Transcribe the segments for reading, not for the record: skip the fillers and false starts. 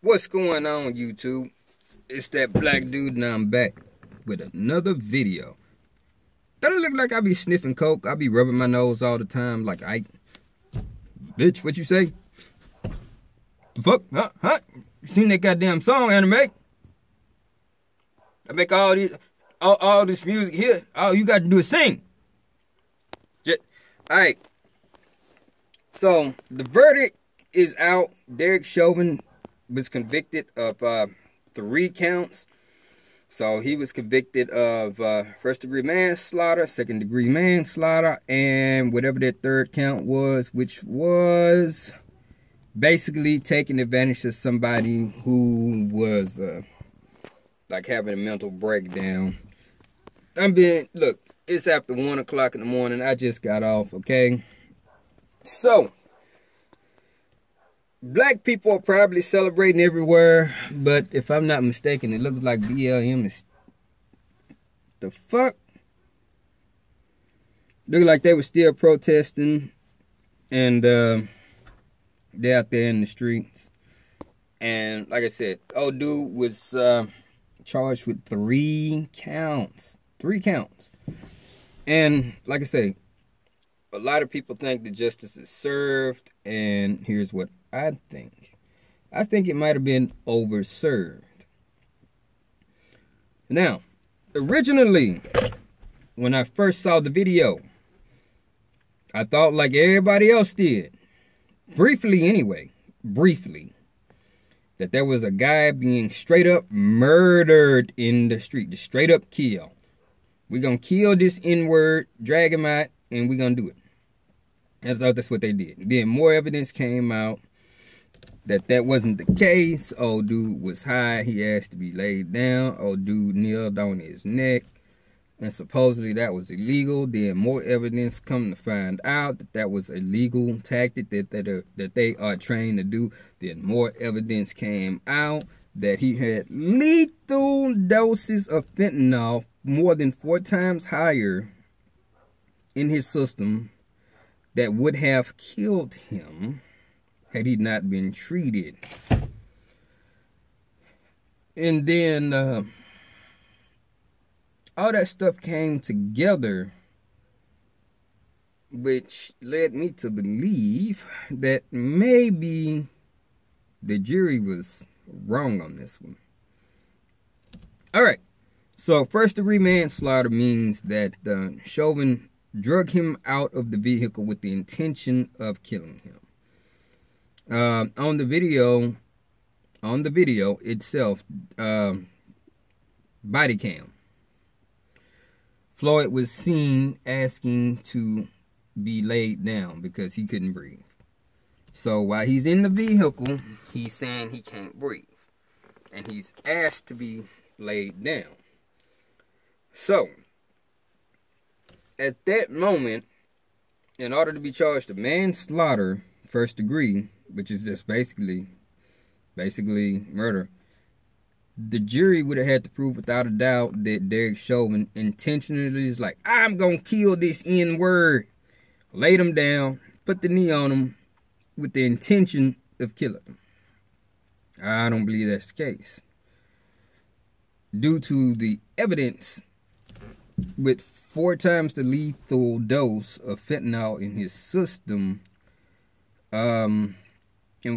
What's going on, YouTube? It's that black dude, and I'm back with another video. Don't it look like I be sniffing coke? I be rubbing my nose all the time like Ike. Bitch, what you say? The fuck? Huh? You seen that goddamn song, Anime? I make all this music here. All you got to do is sing. Alright. So, the verdict is out. Derek Chauvin was convicted of 3 counts. So he was convicted of first-degree manslaughter, second-degree manslaughter, and whatever that third count was, which was basically taking advantage of somebody who was like having a mental breakdown. Look, it's after 1 o'clock in the morning. I just got off, okay? So, black people are probably celebrating everywhere, but if I'm not mistaken, it looks like BLM is... The fuck? Look like they were still protesting, and they're out there in the streets. And like I said, old dude was charged with 3 counts. 3 counts. And like I say, a lot of people think that justice is served, and here's what I think. I think it might have been overserved. Now, originally, when I first saw the video, I thought like everybody else did, briefly, that there was a guy being straight up murdered in the street, just straight up kill. We're gonna kill this N-word, drag him out, and we're gonna do it. I thought that's what they did. Then more evidence came out that wasn't the case. Old dude was high. He asked to be laid down. Old dude kneeled on his neck, and supposedly that was illegal. Then more evidence come to find out that was a legal tactic that they are trained to do. Then more evidence came out that he had lethal doses of fentanyl, more than 4 times higher in his system, that would have killed him had he not been treated. And then all that stuff came together, which led me to believe that maybe the jury was wrong on this one. Alright, so first-degree manslaughter means that Chauvin drug him out of the vehicle with the intention of killing him. On the video itself, body cam, Floyd was seen asking to be laid down because he couldn't breathe. So while he's in the vehicle, he's saying he can't breathe, and he's asked to be laid down. So at that moment, in order to be charged with manslaughter, first degree, which is just basically murder, the jury would have had to prove without a doubt that Derek Chauvin intentionally is like, I'm gonna kill this N-word, laid him down, put the knee on him with the intention of killing him. I don't believe that's the case. Due to the evidence with 4 times the lethal dose of fentanyl in his system, and from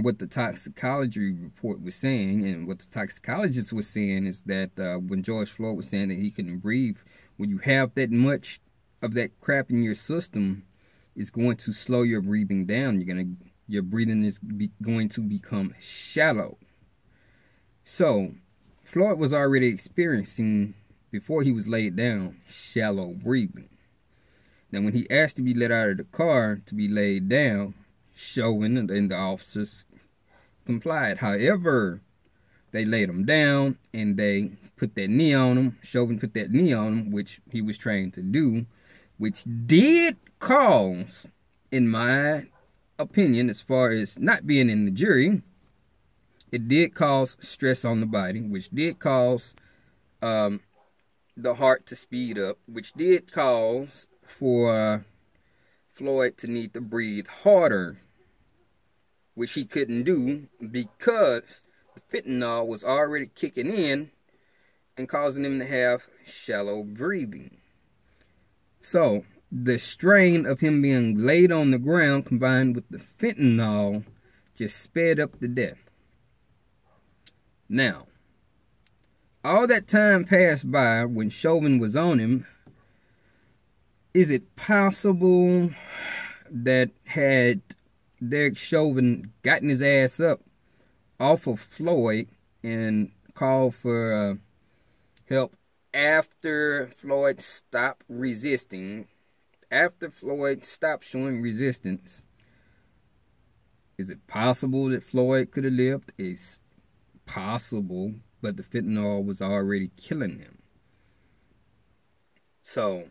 what the toxicology report was saying, and what the toxicologist was saying, is that when George Floyd was saying that he couldn't breathe, when you have that much of that crap in your system, it's going to slow your breathing down. Your breathing is going to become shallow. So Floyd was already experiencing, before he was laid down, shallow breathing. Now, when he asked to be let out of the car to be laid down, Chauvin and the officers complied. However, they laid him down and they put that knee on him. Chauvin put that knee on him, which he was trained to do, which did cause, in my opinion, as far as not being in the jury, it did cause stress on the body, which did cause the heart to speed up, which did cause for Floyd to need to breathe harder which he couldn't do because the fentanyl was already kicking in and causing him to have shallow breathing. So the strain of him being laid on the ground combined with the fentanyl just sped up the death. Now, all that time passed by when Chauvin was on him. Is it possible that had Derek Chauvin gotten his ass up off of Floyd and called for help after Floyd stopped resisting, after Floyd stopped showing resistance, is it possible that Floyd could have lived? It's possible, but the fentanyl was already killing him. So,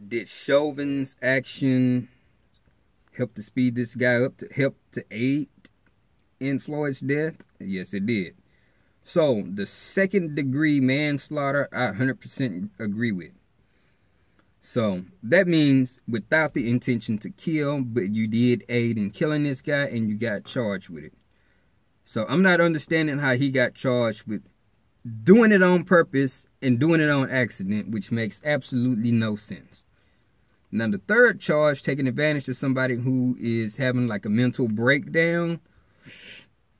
did Chauvin's action help to speed this guy up, to help to aid in Floyd's death? Yes, it did. So, the second-degree manslaughter, I 100% agree with. So, that means without the intention to kill, but you did aid in killing this guy and you got charged with it. So, I'm not understanding how he got charged with doing it on purpose and doing it on accident, which makes absolutely no sense. Now, the third charge, taking advantage of somebody who is having like a mental breakdown,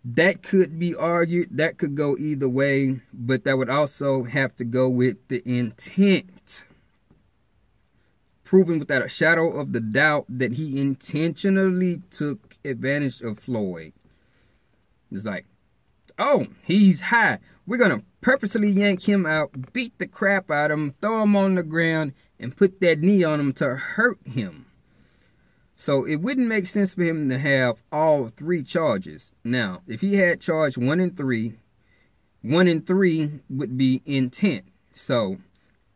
that could be argued. That could go either way, but that would also have to go with the intent. Proven without a shadow of the doubt that he intentionally took advantage of Floyd. It's like, oh, he's high. We're going to purposely yank him out, beat the crap out of him, throw him on the ground, and put that knee on him to hurt him. So it wouldn't make sense for him to have all three charges. Now, if he had charged 1 and 3, 1 and 3 would be intent. So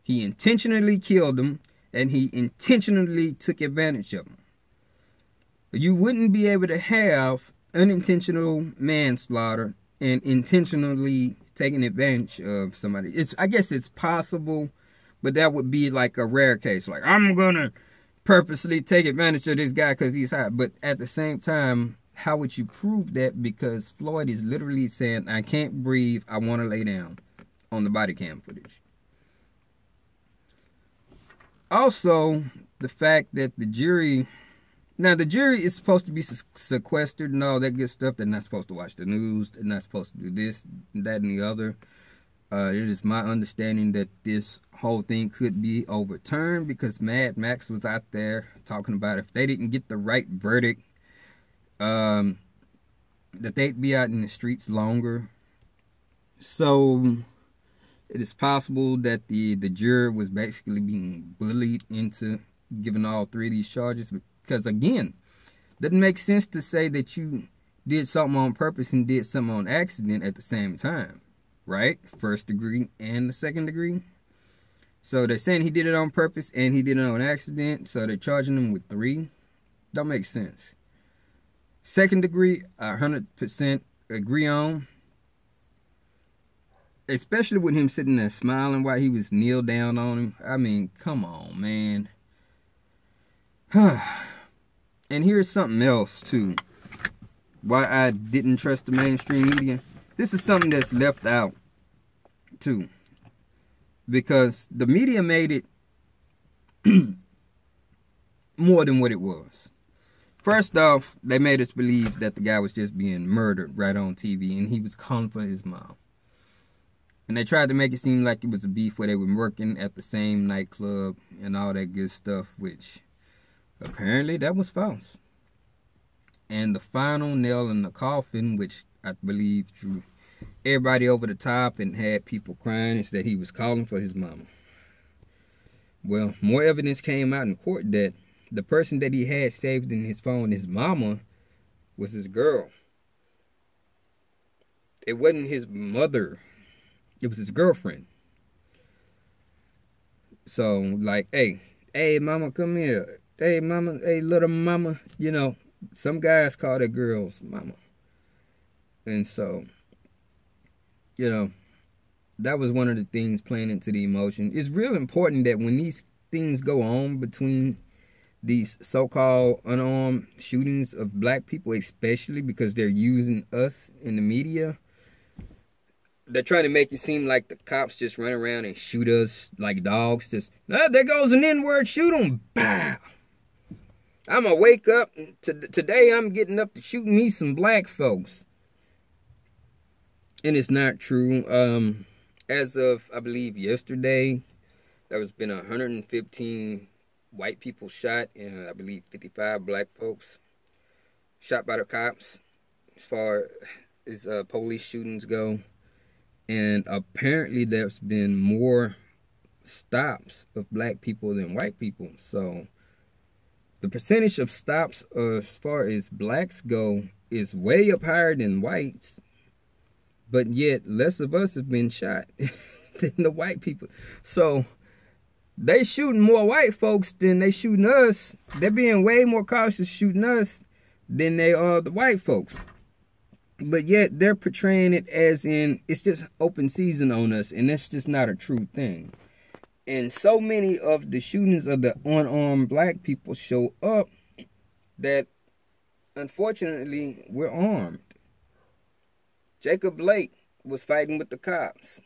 he intentionally killed him and he intentionally took advantage of him. But you wouldn't be able to have unintentional manslaughter and intentionally taking advantage of somebody. I guess it's possible, but that would be like a rare case. Like, I'm going to purposely take advantage of this guy because he's high. But at the same time, how would you prove that? Because Floyd is literally saying, I can't breathe, I want to lay down, on the body cam footage. Also, the fact that the jury... Now, the jury is supposed to be sequestered and all that good stuff. They're not supposed to watch the news. They're not supposed to do this, that, and the other. It is my understanding that this whole thing could be overturned because Mad Max was out there talking about if they didn't get the right verdict, that they'd be out in the streets longer. So it is possible that the juror was basically being bullied into giving all three of these charges. Because again, it doesn't make sense to say that you did something on purpose and did something on accident at the same time. Right? First degree and the second degree. So they're saying he did it on purpose and he did it on accident. So they're charging him with 3. Don't make sense. Second degree, I 100% agree on. Especially with him sitting there smiling while he was kneeled down on him. I mean, come on, man. And here's something else, too. Why I didn't trust the mainstream media. This is something that's left out, too. Because the media made it more than what it was. First off, they made us believe that the guy was just being murdered right on TV. And he was calling for his mom. And they tried to make it seem like it was a beef where they were working at the same nightclub and all that good stuff. Which, apparently, that was false. And the final nail in the coffin, which I believe drew everybody over the top and had people crying, is that he was calling for his mama. Well, more evidence came out in court that the person that he had saved in his phone, his mama, was his girl. It wasn't his mother. It was his girlfriend. So, like, hey, mama, come here. Hey, mama, hey, little mama. You know, some guys call their girls mama. And so, you know, that was one of the things playing into the emotion. It's real important that when these things go on between these so-called unarmed shootings of black people, especially because they're using us in the media. They're trying to make it seem like the cops just run around and shoot us like dogs. Just, there goes an N-word, shoot them. Bow. I'm going to wake up. Today I'm getting up to shoot me some black folks. And it's not true. As of, I believe, yesterday, there has been 115 white people shot and I believe 55 black folks shot by the cops as far as police shootings go. And apparently there's been more stops of black people than white people. So the percentage of stops as far as blacks go is way up higher than whites. But yet less of us have been shot than the white people. So they shooting more white folks than they shooting us. They're being way more cautious shooting us than they are the white folks. But yet they're portraying it as in it's just open season on us, and that's just not a true thing. And so many of the shootings of the unarmed black people show up that unfortunately we're armed. Jacob Blake was fighting with the cops.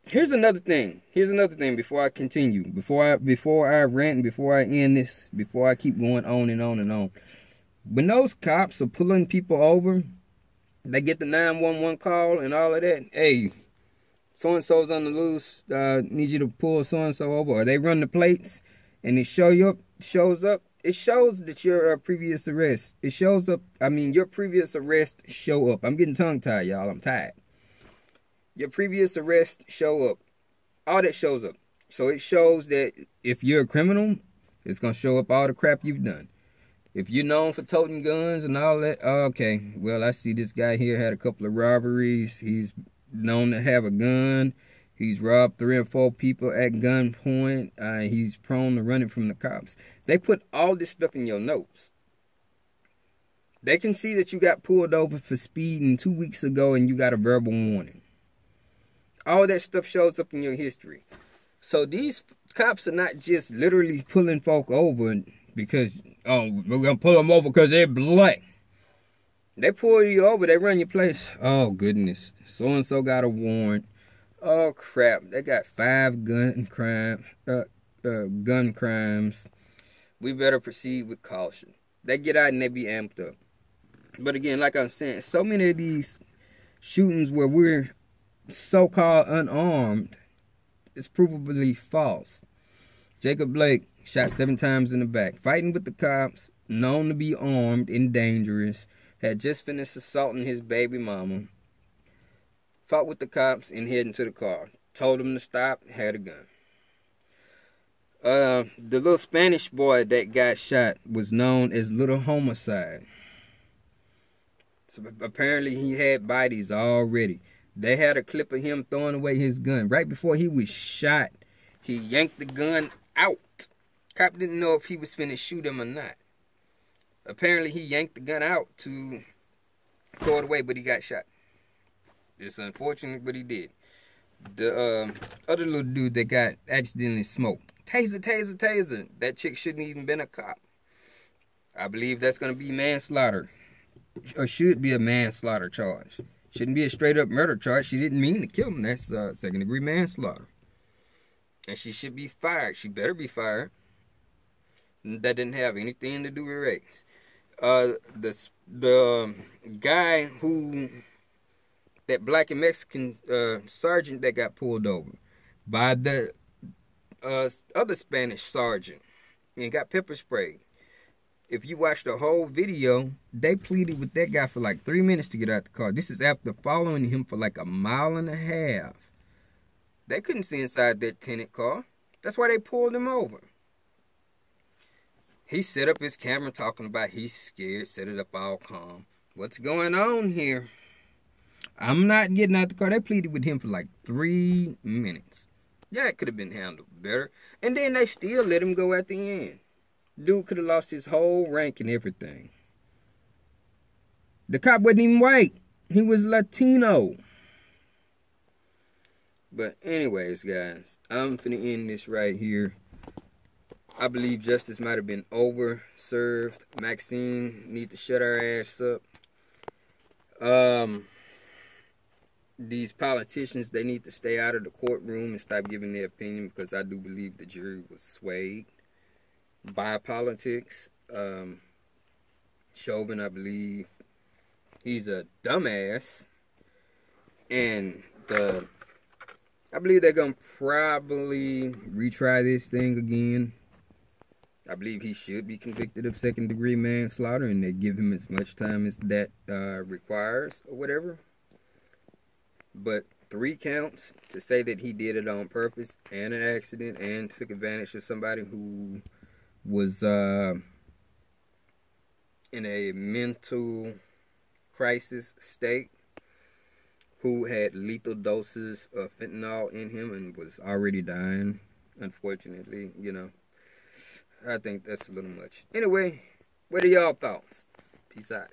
Here's another thing. Before I continue, before I rant, before I end this, before I keep going on and on and on. When those cops are pulling people over, they get the 911 call and all of that. Hey, so-and-so's on the loose. Need you to pull so-and-so over. Or they run the plates and it shows up. It shows that your previous arrest. It shows up. I mean, your previous arrest show up. I'm getting tongue-tied, y'all. I'm tired. Your previous arrest show up. All that shows up. So it shows that if you're a criminal, it's going to show up all the crap you've done. If you're known for toting guns and all that, okay, well, I see this guy here had a couple of robberies. He's known to have a gun. He's robbed 3 or 4 people at gunpoint. He's prone to running from the cops. They put all this stuff in your notes. They can see that you got pulled over for speeding 2 weeks ago and you got a verbal warning. All that stuff shows up in your history. So these cops are not just literally pulling folk over because, oh, we're going to pull them over because they're black. They pull you over, they run your place. Oh, goodness. So-and-so got a warrant. Oh, crap. They got 5 gun crimes. We better proceed with caution. They get out and they be amped up. But again, like I'm saying, so many of these shootings where we're so-called unarmed is provably false. Jacob Blake shot 7 times in the back, fighting with the cops, known to be armed and dangerous, had just finished assaulting his baby mama, fought with the cops and heading to the car, told them to stop, had a gun. The little Spanish boy that got shot was known as Little Homicide. So apparently he had bodies already. They had a clip of him throwing away his gun. Right before he was shot, he yanked the gun out. Cop didn't know if he was finna shoot him or not. Apparently he yanked the gun out to throw it away, but he got shot. It's unfortunate, but he did. The other little dude that got accidentally smoked. Taser, taser, taser. That chick shouldn't even been a cop. I believe that's going to be manslaughter. Or should be a manslaughter charge. Shouldn't be a straight up murder charge. She didn't mean to kill him. That's 2nd degree manslaughter. And she should be fired. She better be fired. That didn't have anything to do with race. The guy who, that black and Mexican sergeant that got pulled over by the other Spanish sergeant and got pepper sprayed. If you watch the whole video, they pleaded with that guy for like 3 minutes to get out the car. This is after following him for like 1.5 miles. They couldn't see inside that tenant car. That's why they pulled him over. He set up his camera talking about he's scared, set it up all calm. What's going on here? I'm not getting out the car. They pleaded with him for like 3 minutes. Yeah, it could have been handled better. And then they still let him go at the end. Dude could have lost his whole rank and everything. The cop wasn't even white. He was Latino. But anyways, guys, I'm finna end this right here. I believe justice might have been overserved. Maxine need to shut her ass up. These politicians, they need to stay out of the courtroom and stop giving their opinion, because I do believe the jury was swayed by politics. Chauvin, I believe, he's a dumbass, and I believe they're gonna probably retry this thing again. I believe he should be convicted of second-degree manslaughter, and they give him as much time as that requires, or whatever. But 3 counts to say that he did it on purpose and an accident and took advantage of somebody who was in a mental crisis state, who had lethal doses of fentanyl in him and was already dying, unfortunately, you know. I think that's a little much. Anyway, what are y'all thoughts? Peace out.